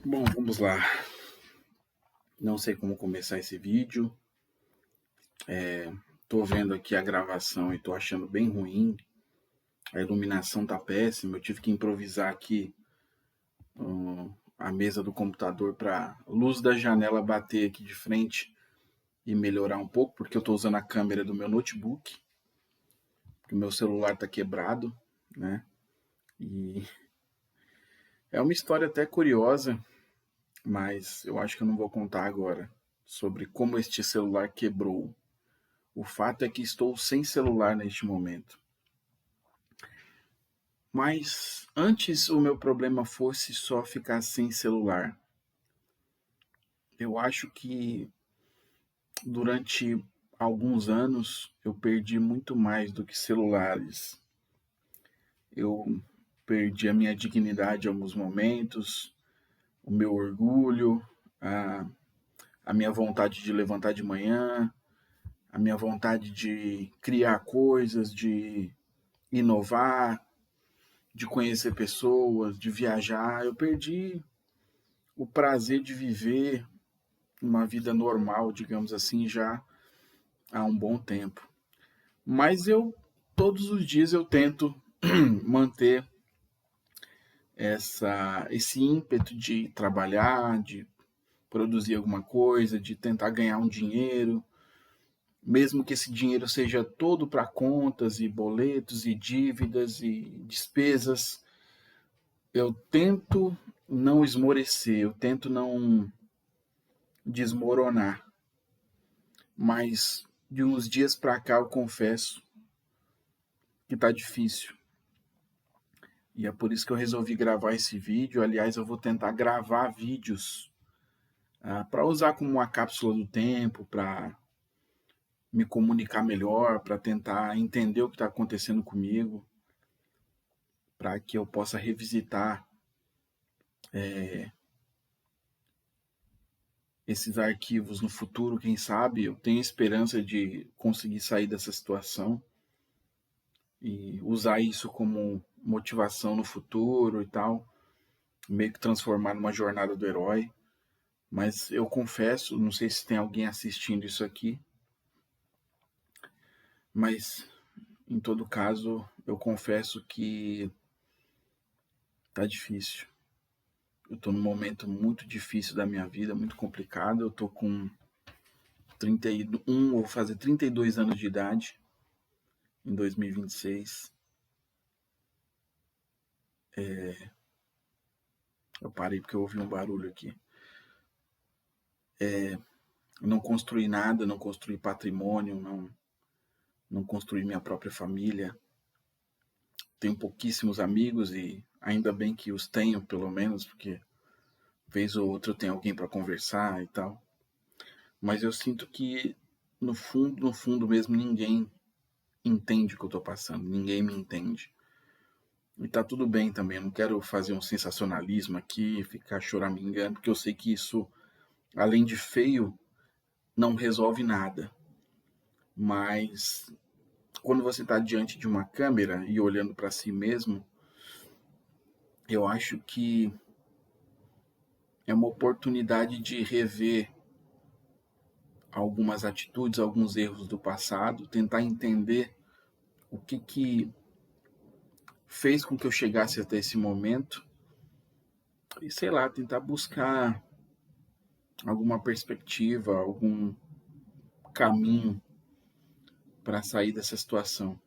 Bom, vamos lá. Não sei como começar esse vídeo. Tô vendo aqui a gravação e tô achando bem ruim. A iluminação tá péssima. Eu tive que improvisar aqui a mesa do computador para a luz da janela bater aqui de frente e melhorar um pouco, porque eu tô usando a câmera do meu notebook, porque o meu celular tá quebrado, né? E é uma história até curiosa, mas eu acho que eu não vou contar agora sobre como este celular quebrou. O fato é que estou sem celular neste momento. Mas antes o meu problema fosse só ficar sem celular. Eu acho que durante alguns anos eu perdi muito mais do que celulares. Eu perdi a minha dignidade em alguns momentos, o meu orgulho, a, a minha vontade de levantar de manhã, a minha vontade de criar coisas, de inovar, de conhecer pessoas, de viajar. Eu perdi o prazer de viver uma vida normal, digamos assim, já há um bom tempo. Mas todos os dias eu tento manter esse ímpeto de trabalhar, de produzir alguma coisa, de tentar ganhar um dinheiro, mesmo que esse dinheiro seja todo para contas e boletos e dívidas e despesas. Eu tento não esmorecer, eu tento não desmoronar. Mas de uns dias para cá eu confesso que tá difícil. E é por isso que eu resolvi gravar esse vídeo. Aliás, eu vou tentar gravar vídeos para usar como uma cápsula do tempo, para me comunicar melhor, para tentar entender o que está acontecendo comigo, para que eu possa revisitar esses arquivos no futuro, quem sabe. Eu tenho esperança de conseguir sair dessa situação e usar isso como motivação no futuro e tal, meio que transformar numa jornada do herói. Mas eu confesso, não sei se tem alguém assistindo isso aqui, mas em todo caso, eu confesso que tá difícil. Eu tô num momento muito difícil da minha vida, muito complicado. Eu tô com 31, vou fazer 32 anos de idade em 2026. Eu parei porque eu ouvi um barulho aqui. Eu não construí nada, não construí patrimônio, não construí minha própria família. Tenho pouquíssimos amigos e ainda bem que os tenho, pelo menos, porque vez ou outra eu tenho alguém para conversar e tal. Mas eu sinto que no fundo mesmo, ninguém entende o que eu tô passando, ninguém me entende. E tá tudo bem também, eu não quero fazer um sensacionalismo aqui, ficar choramingando, porque eu sei que isso, além de feio, não resolve nada. Mas quando você está diante de uma câmera e olhando para si mesmo, eu acho que é uma oportunidade de rever algumas atitudes, alguns erros do passado, tentar entender o que fez com que eu chegasse até esse momento e, sei lá, tentar buscar alguma perspectiva, algum caminho para sair dessa situação.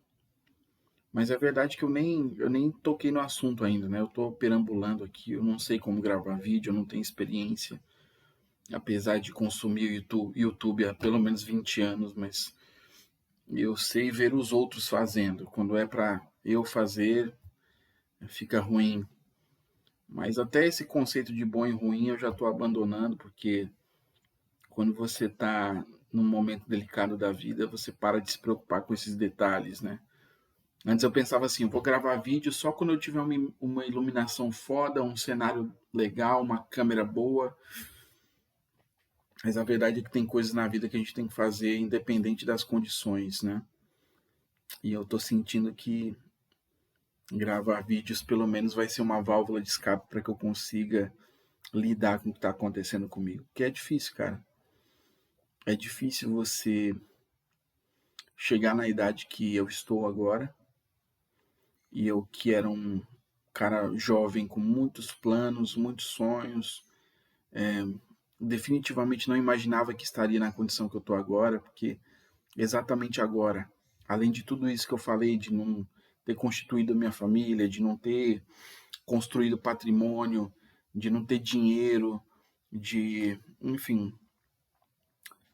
Mas é verdade que eu nem toquei no assunto ainda, né? Eu tô perambulando aqui, eu não sei como gravar vídeo, eu não tenho experiência, apesar de consumir YouTube há pelo menos 20 anos, mas eu sei ver os outros fazendo. Quando é para eu fazer, fica ruim. Mas até esse conceito de bom e ruim eu já estou abandonando, porque quando você está num momento delicado da vida, você para de se preocupar com esses detalhes, né? Antes eu pensava assim, eu vou gravar vídeo só quando eu tiver uma iluminação foda, um cenário legal, uma câmera boa. Mas a verdade é que tem coisas na vida que a gente tem que fazer independente das condições, né? E eu tô sentindo que gravar vídeos pelo menos vai ser uma válvula de escape para que eu consiga lidar com o que está acontecendo comigo. Porque é difícil, cara. É difícil você chegar na idade que eu estou agora, e eu que era um cara jovem com muitos planos, muitos sonhos, definitivamente não imaginava que estaria na condição que eu estou agora, porque exatamente agora, além de tudo isso que eu falei, de não ter constituído a minha família, de não ter construído patrimônio, de não ter dinheiro, de, enfim,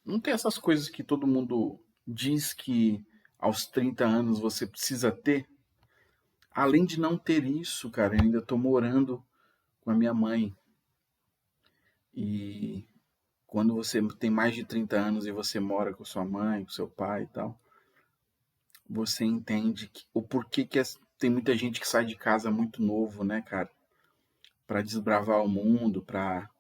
não ter essas coisas que todo mundo diz que aos 30 anos você precisa ter. Além de não ter isso, cara, eu ainda tô morando com a minha mãe. E quando você tem mais de 30 anos e você mora com sua mãe, com seu pai e tal, você entende o porquê que tem muita gente que sai de casa muito novo, né, cara? Pra desbravar o mundo, pra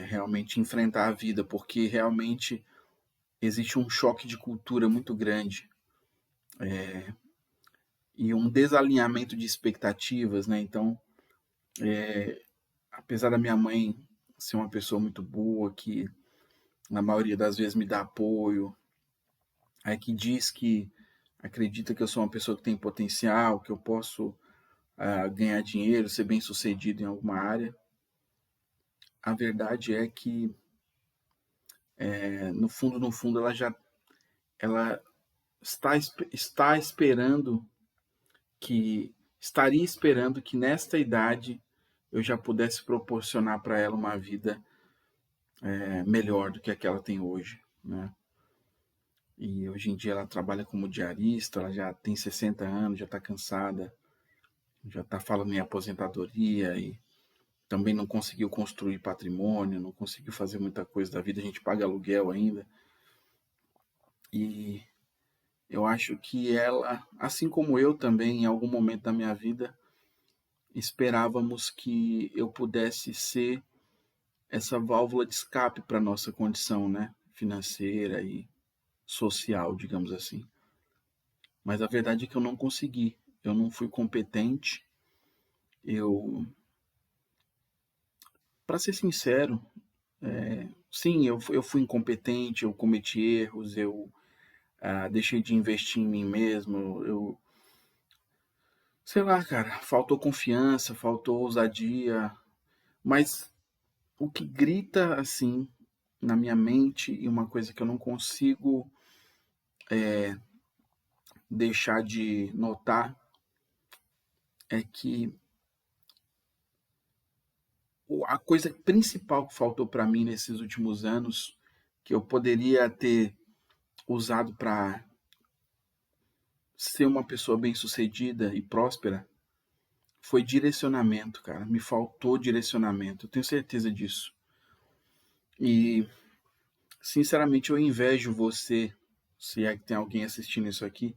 realmente enfrentar a vida, porque realmente existe um choque de cultura muito grande e um desalinhamento de expectativas, né? Então, apesar da minha mãe ser uma pessoa muito boa, que na maioria das vezes me dá apoio, aí que diz que acredita que eu sou uma pessoa que tem potencial, que eu posso ganhar dinheiro, ser bem sucedido em alguma área. A verdade é que no fundo, no fundo, ela está esperando que estaria esperando que nesta idade eu já pudesse proporcionar para ela uma vida melhor do que a que ela tem hoje, né? E hoje em dia ela trabalha como diarista, ela já tem 60 anos, já está cansada, já está falando em aposentadoria e também não conseguiu construir patrimônio, não conseguiu fazer muita coisa da vida, a gente paga aluguel ainda. E eu acho que ela, assim como eu também, em algum momento da minha vida, esperávamos que eu pudesse ser essa válvula de escape para nossa condição, né, financeira e social, digamos assim. Mas a verdade é que eu não consegui. Eu não fui competente. Eu, para ser sincero, sim, eu fui incompetente, eu cometi erros, eu deixei de investir em mim mesmo, eu, sei lá, cara, faltou confiança, faltou ousadia, mas o que grita assim na minha mente e uma coisa que eu não consigo deixar de notar é que a coisa principal que faltou para mim nesses últimos anos, que eu poderia ter usado para ser uma pessoa bem-sucedida e próspera, foi direcionamento, cara. Me faltou direcionamento, eu tenho certeza disso. E, sinceramente, eu invejo você, se é que tem alguém assistindo isso aqui,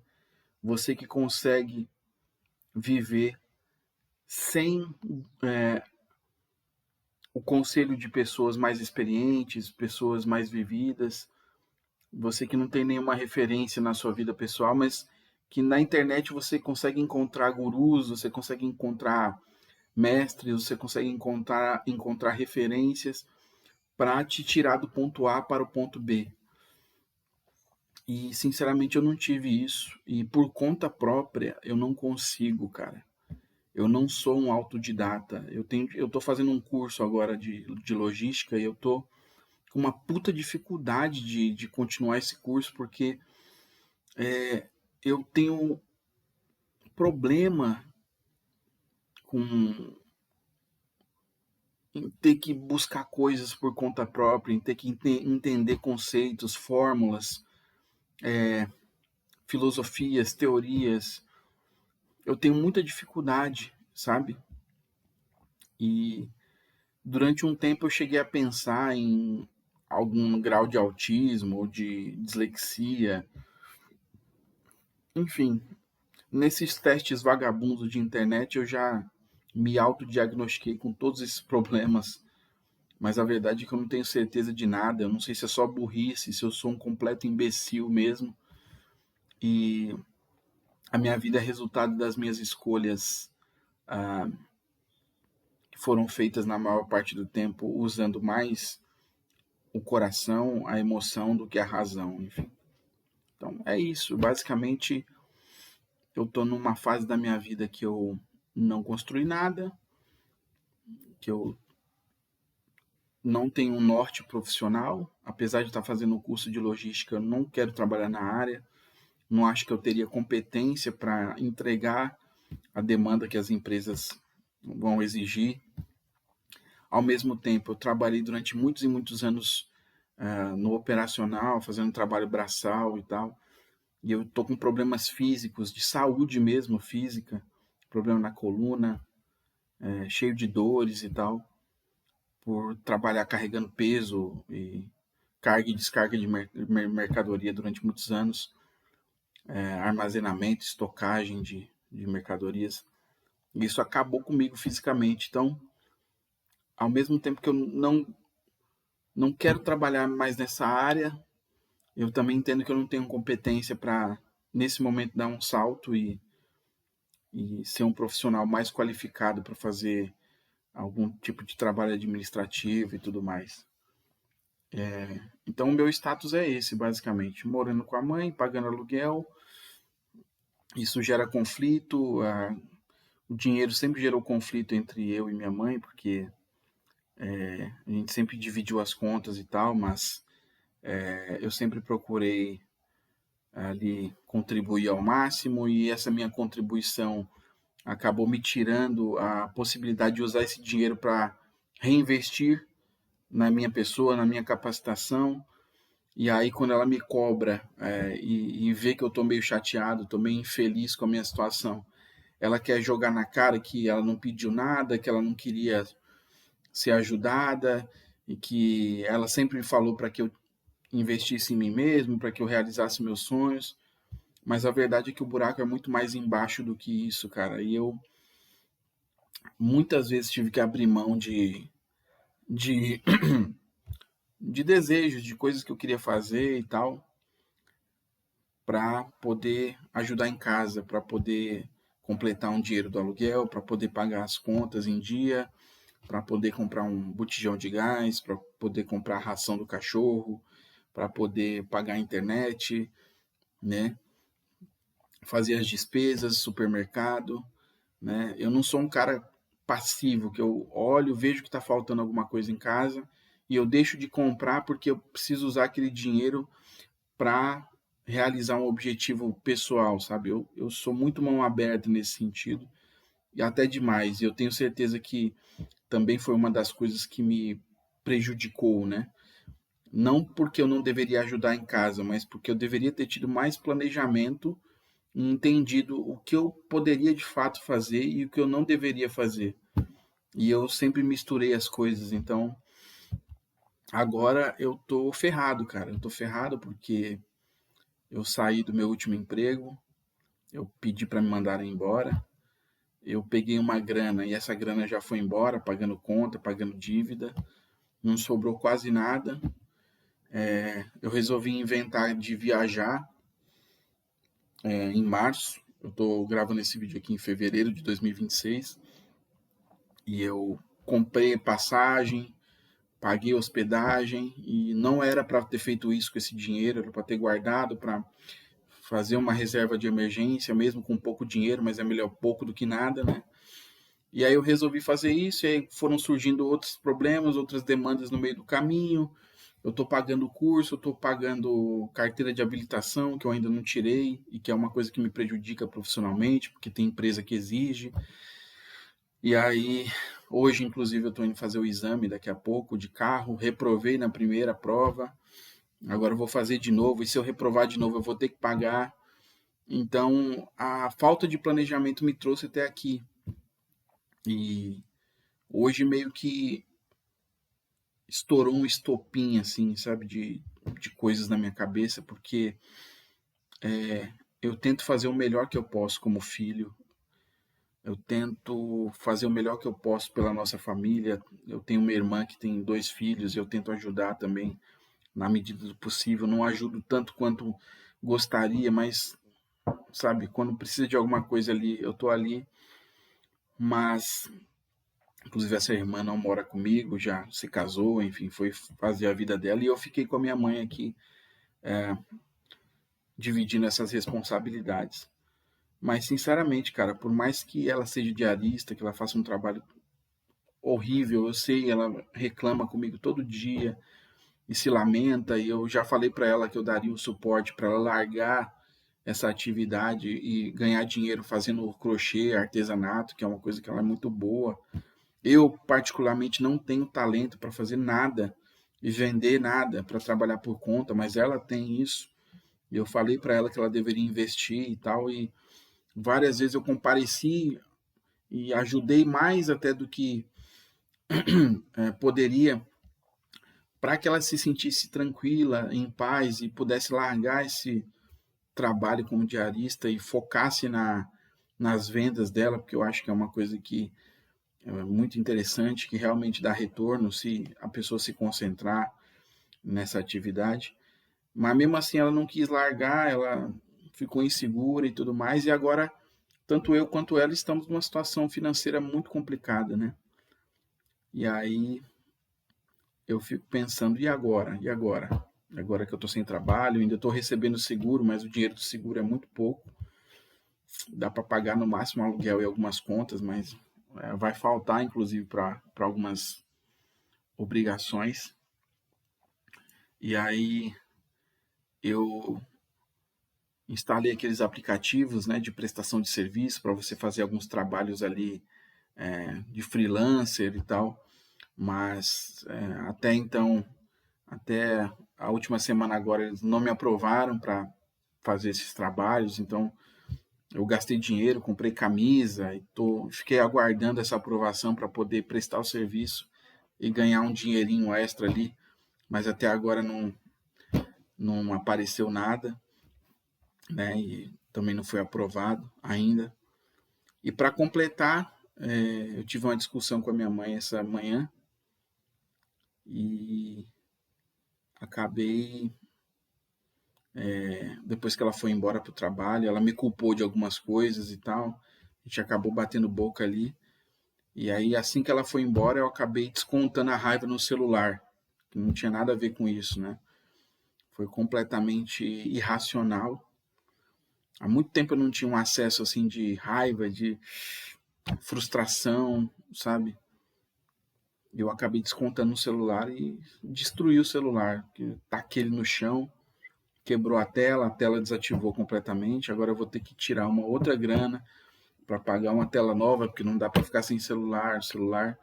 você que consegue viver sem o conselho de pessoas mais experientes, pessoas mais vividas, você que não tem nenhuma referência na sua vida pessoal, mas que na internet você consegue encontrar gurus, você consegue encontrar mestres, você consegue encontrar referências para te tirar do ponto A para o ponto B. E sinceramente eu não tive isso. E por conta própria eu não consigo, cara. Eu não sou um autodidata. Eu tô fazendo um curso agora de logística e eu tô com uma puta dificuldade de continuar esse curso porque eu tenho problema com em ter que buscar coisas por conta própria, em ter que entender conceitos, fórmulas, filosofias, teorias. Eu tenho muita dificuldade, sabe? E durante um tempo eu cheguei a pensar em algum grau de autismo ou de dislexia. Enfim, nesses testes vagabundos de internet eu já me autodiagnostiquei com todos esses problemas, mas a verdade é que eu não tenho certeza de nada. Eu não sei se é só burrice, se eu sou um completo imbecil mesmo. E a minha vida é resultado das minhas escolhas foram feitas na maior parte do tempo usando mais o coração, a emoção do que a razão, enfim. Então é isso, basicamente eu tô numa fase da minha vida que eu não construí nada, que eu não tenho um norte profissional, apesar de estar fazendo um curso de logística, eu não quero trabalhar na área, não acho que eu teria competência para entregar a demanda que as empresas vão exigir. Ao mesmo tempo, eu trabalhei durante muitos e muitos anos no operacional, fazendo trabalho braçal e tal, e eu tô com problemas físicos, de saúde mesmo, física, problema na coluna, cheio de dores e tal, por trabalhar carregando peso e carga e descarga de mercadoria durante muitos anos, armazenamento, estocagem de mercadorias. Isso acabou comigo fisicamente. Então, ao mesmo tempo que eu não quero trabalhar mais nessa área, eu também entendo que eu não tenho competência para, nesse momento, dar um salto e ser um profissional mais qualificado para fazer algum tipo de trabalho administrativo e tudo mais. Então, o meu status é esse, basicamente. Morando com a mãe, pagando aluguel. Isso gera conflito. O dinheiro sempre gerou conflito entre eu e minha mãe, porque a gente sempre dividiu as contas e tal, mas eu sempre procurei ali contribuir ao máximo e essa minha contribuição acabou me tirando a possibilidade de usar esse dinheiro para reinvestir na minha pessoa, na minha capacitação. E aí, quando ela me cobra e vê que eu tô meio chateado, tô meio infeliz com a minha situação, ela quer jogar na cara que ela não pediu nada, que ela não queria ser ajudada e que ela sempre me falou para que eu investisse em mim mesmo, para que eu realizasse meus sonhos. Mas a verdade é que o buraco é muito mais embaixo do que isso, cara. E eu muitas vezes tive que abrir mão de, de desejos, de coisas que eu queria fazer e tal, para poder ajudar em casa, para poder completar um dinheiro do aluguel, para poder pagar as contas em dia, para poder comprar um botijão de gás, para poder comprar a ração do cachorro, para poder pagar a internet, né? Fazer as despesas, supermercado, né? Eu não sou um cara passivo, que eu olho, vejo que está faltando alguma coisa em casa e eu deixo de comprar porque eu preciso usar aquele dinheiro para realizar um objetivo pessoal, sabe? Eu sou muito mão aberta nesse sentido e até demais. E eu tenho certeza que também foi uma das coisas que me prejudicou, né? Não porque eu não deveria ajudar em casa, mas porque eu deveria ter tido mais planejamento e entendido o que eu poderia de fato fazer e o que eu não deveria fazer. E eu sempre misturei as coisas, então agora eu tô ferrado, cara. Eu tô ferrado porque eu saí do meu último emprego, eu pedi para me mandarem embora, eu peguei uma grana e essa grana já foi embora, pagando conta, pagando dívida, não sobrou quase nada. Eu resolvi inventar de viajar em março. Eu estou gravando esse vídeo aqui em fevereiro de 2026 e eu comprei passagem, paguei hospedagem e não era para ter feito isso com esse dinheiro, era para ter guardado para fazer uma reserva de emergência, mesmo com pouco dinheiro, mas é melhor pouco do que nada, né? E aí eu resolvi fazer isso, e aí foram surgindo outros problemas, outras demandas no meio do caminho. Eu estou pagando o curso, eu estou pagando carteira de habilitação, que eu ainda não tirei, e que é uma coisa que me prejudica profissionalmente, porque tem empresa que exige. E aí, hoje, inclusive, eu estou indo fazer o exame daqui a pouco de carro, reprovei na primeira prova, agora eu vou fazer de novo, e se eu reprovar de novo, eu vou ter que pagar. Então, a falta de planejamento me trouxe até aqui. E hoje meio que estourou um estopim, assim, sabe, de coisas na minha cabeça, porque eu tento fazer o melhor que eu posso como filho, eu tento fazer o melhor que eu posso pela nossa família. Eu tenho uma irmã que tem 2 filhos, e eu tento ajudar também na medida do possível. Não ajudo tanto quanto gostaria, mas, sabe, quando precisa de alguma coisa ali, eu tô ali. Mas Inclusive, essa irmã não mora comigo, já se casou, enfim, foi fazer a vida dela, e eu fiquei com a minha mãe aqui, dividindo essas responsabilidades. Mas, sinceramente, cara, por mais que ela seja diarista, que ela faça um trabalho horrível, eu sei, ela reclama comigo todo dia e se lamenta, e eu já falei para ela que eu daria o suporte para ela largar essa atividade e ganhar dinheiro fazendo crochê, artesanato, que é uma coisa que ela é muito boa. Eu, particularmente, não tenho talento para fazer nada e vender nada, para trabalhar por conta, mas ela tem isso. E eu falei para ela que ela deveria investir e tal, e várias vezes eu compareci e ajudei mais até do que poderia, para que ela se sentisse tranquila, em paz e pudesse largar esse trabalho como diarista e focasse nas vendas dela, porque eu acho que é uma coisa que é muito interessante, que realmente dá retorno se a pessoa se concentrar nessa atividade. Mas mesmo assim ela não quis largar, ela ficou insegura e tudo mais, e agora tanto eu quanto ela estamos numa situação financeira muito complicada, né? E aí eu fico pensando, e agora? E agora? Agora que eu estou sem trabalho, ainda estou recebendo seguro, mas o dinheiro do seguro é muito pouco. Dá para pagar no máximo aluguel e algumas contas, mas vai faltar, inclusive, para algumas obrigações. E aí eu instalei aqueles aplicativos, né, de prestação de serviço para você fazer alguns trabalhos ali de freelancer e tal. Mas até então, até a última semana agora, eles não me aprovaram para fazer esses trabalhos, então eu gastei dinheiro, comprei camisa e fiquei aguardando essa aprovação para poder prestar o serviço e ganhar um dinheirinho extra ali, mas até agora não apareceu nada, né? E também não foi aprovado ainda. E para completar, eu tive uma discussão com a minha mãe essa manhã e acabei, depois que ela foi embora para o trabalho, ela me culpou de algumas coisas e tal. A gente acabou batendo boca ali. E aí, assim que ela foi embora, eu acabei descontando a raiva no celular, que não tinha nada a ver com isso, né? Foi completamente irracional. Há muito tempo eu não tinha um acesso assim de raiva, de frustração, sabe? Eu acabei descontando no celular e destruí o celular, que taquei ele no chão, quebrou a tela desativou completamente. Agora eu vou ter que tirar uma outra grana para pagar uma tela nova, porque não dá para ficar sem celular. O celular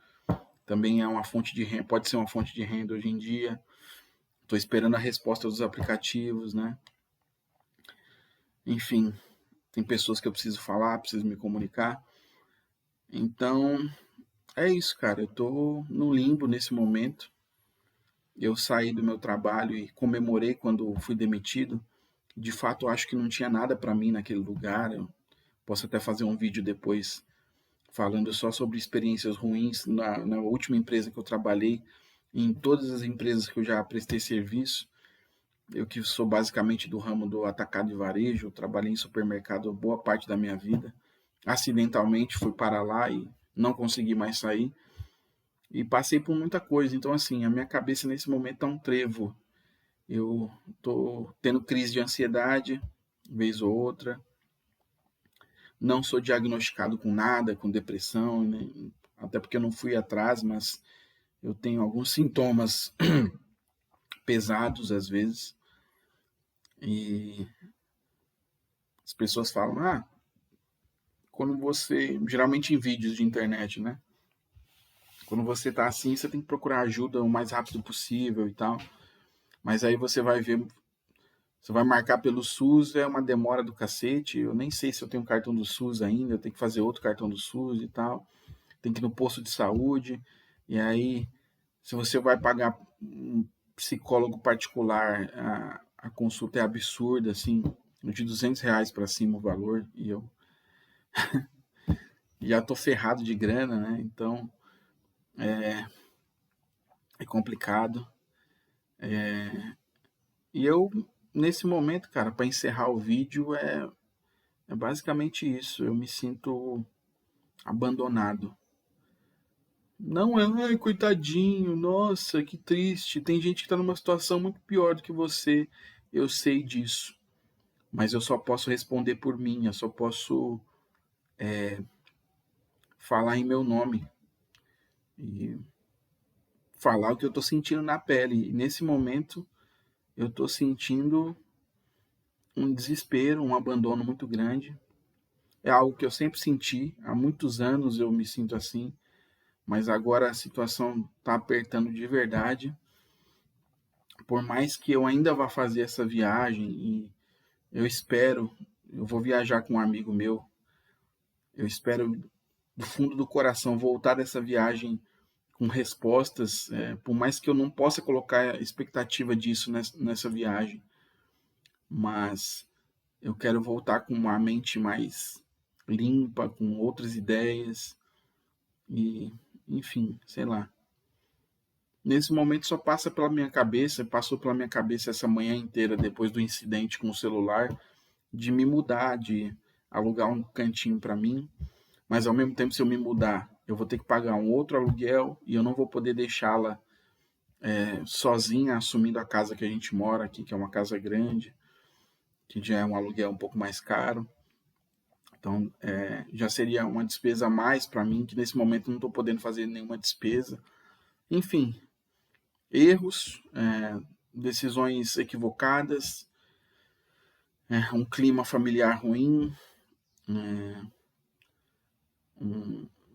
também é uma fonte de renda, pode ser uma fonte de renda hoje em dia. Estou esperando a resposta dos aplicativos, né? Enfim, tem pessoas que eu preciso falar, preciso me comunicar. Então, é isso, cara. Eu tô no limbo nesse momento. Eu saí do meu trabalho e comemorei quando fui demitido. De fato, eu acho que não tinha nada para mim naquele lugar. Eu posso até fazer um vídeo depois falando só sobre experiências ruins na última empresa que eu trabalhei, em todas as empresas que eu já prestei serviço. Eu que sou basicamente do ramo do atacado e varejo, trabalhei em supermercado boa parte da minha vida. Acidentalmente fui para lá e não consegui mais sair. E passei por muita coisa. Então, assim, a minha cabeça nesse momento é um trevo. Eu tô tendo crise de ansiedade, vez ou outra. Não sou diagnosticado com nada, com depressão, né? Até porque eu não fui atrás, mas eu tenho alguns sintomas pesados às vezes. E as pessoas falam, quando você, geralmente em vídeos de internet, né? Quando você tá assim, você tem que procurar ajuda o mais rápido possível e tal. Mas aí você vai ver, você vai marcar pelo SUS, é uma demora do cacete. Eu nem sei se eu tenho cartão do SUS ainda, eu tenho que fazer outro cartão do SUS e tal. Tem que ir no posto de saúde. E aí, se você vai pagar um psicólogo particular, a consulta é absurda, assim, de R$ 200 para cima o valor. E eu já tô ferrado de grana, né? Então é complicado. E eu, nesse momento, cara, para encerrar o vídeo, é basicamente isso. Eu me sinto abandonado. Não é, ai, coitadinho, nossa, que triste. Tem gente que está numa situação muito pior do que você. Eu sei disso. Mas eu só posso responder por mim, eu só posso falar em meu nome e falar o que eu estou sentindo na pele. E nesse momento, eu estou sentindo um desespero, um abandono muito grande. É algo que eu sempre senti, há muitos anos eu me sinto assim, mas agora a situação está apertando de verdade. Por mais que eu ainda vá fazer essa viagem, e eu espero, eu vou viajar com um amigo meu, eu espero do fundo do coração voltar dessa viagem com respostas, por mais que eu não possa colocar expectativa disso nessa viagem, mas eu quero voltar com uma mente mais limpa, com outras ideias e, enfim, sei lá. Nesse momento só passa pela minha cabeça, passou pela minha cabeça essa manhã inteira depois do incidente com o celular, de me mudar, de alugar um cantinho para mim, mas ao mesmo tempo se eu me mudar, eu vou ter que pagar um outro aluguel e eu não vou poder deixá-la sozinha assumindo a casa que a gente mora aqui, que é uma casa grande, que já é um aluguel um pouco mais caro. Então, já seria uma despesa a mais para mim, que nesse momento não estou podendo fazer nenhuma despesa. Enfim, erros, decisões equivocadas, um clima familiar ruim,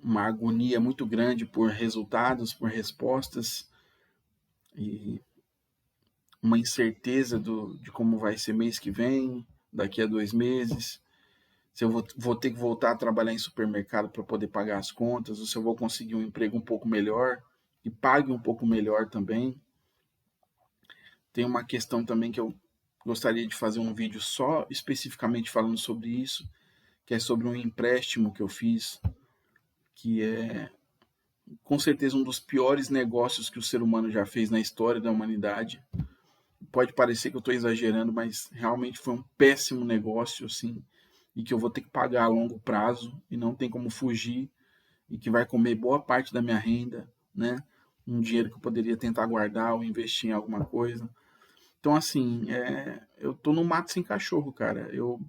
uma agonia muito grande por resultados, por respostas e uma incerteza de como vai ser mês que vem, daqui a 2 meses, se eu vou ter que voltar a trabalhar em supermercado para poder pagar as contas, ou se eu vou conseguir um emprego um pouco melhor e pague um pouco melhor também. Tem uma questão também que eu gostaria de fazer um vídeo só especificamente falando sobre isso, que é sobre um empréstimo que eu fiz, que é com certeza um dos piores negócios que o ser humano já fez na história da humanidade. Pode parecer que eu estou exagerando, mas realmente foi um péssimo negócio, assim, e que eu vou ter que pagar a longo prazo e não tem como fugir e que vai comer boa parte da minha renda, né? Um dinheiro que eu poderia tentar guardar ou investir em alguma coisa. Então, assim, eu tô no mato sem cachorro, cara. Eu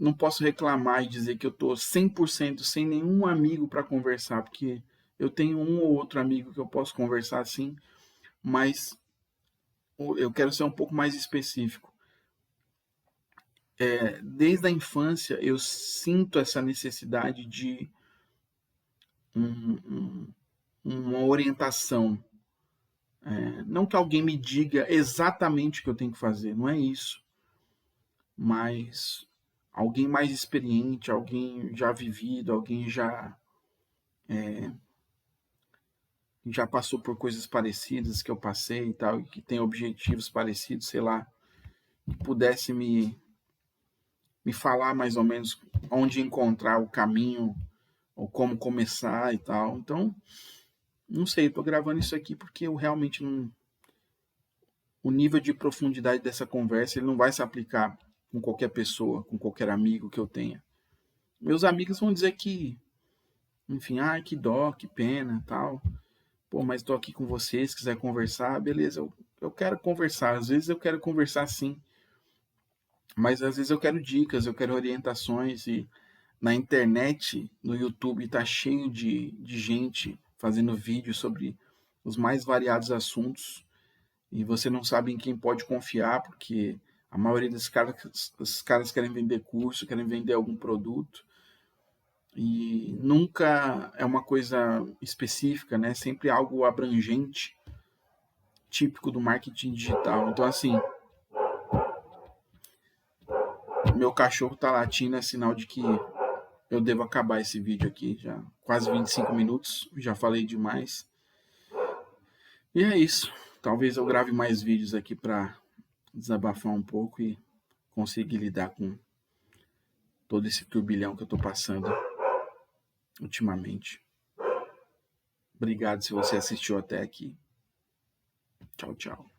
não posso reclamar e dizer que eu tô 100% sem nenhum amigo para conversar, porque eu tenho um ou outro amigo que eu posso conversar assim, mas eu quero ser um pouco mais específico. Desde a infância eu sinto essa necessidade de um, uma orientação. Não que alguém me diga exatamente o que eu tenho que fazer, não é isso. Mas alguém mais experiente, alguém já vivido, alguém já passou por coisas parecidas que eu passei e tal, e que tem objetivos parecidos, sei lá, que pudesse me falar mais ou menos onde encontrar o caminho, ou como começar e tal. Então, não sei, eu tô gravando isso aqui porque eu realmente não. O nível de profundidade dessa conversa ele não vai se aplicar com qualquer pessoa, com qualquer amigo que eu tenha. Meus amigos vão dizer que, enfim, ai, que dó, que pena, tal. Pô, mas estou aqui com você, se quiser conversar, beleza, eu quero conversar. Às vezes eu quero conversar sim, mas às vezes eu quero dicas, eu quero orientações. E na internet, no YouTube, tá cheio de gente fazendo vídeos sobre os mais variados assuntos e você não sabe em quem pode confiar, porque a maioria dos caras querem vender curso, querem vender algum produto e nunca é uma coisa específica, né? Sempre algo abrangente, típico do marketing digital. Então, assim, meu cachorro tá latindo, é sinal de que eu devo acabar esse vídeo aqui. Já quase 25 minutos, já falei demais. E é isso. Talvez eu grave mais vídeos aqui para desabafar um pouco e conseguir lidar com todo esse turbilhão que eu tô passando ultimamente. Obrigado se você assistiu até aqui. Tchau, tchau.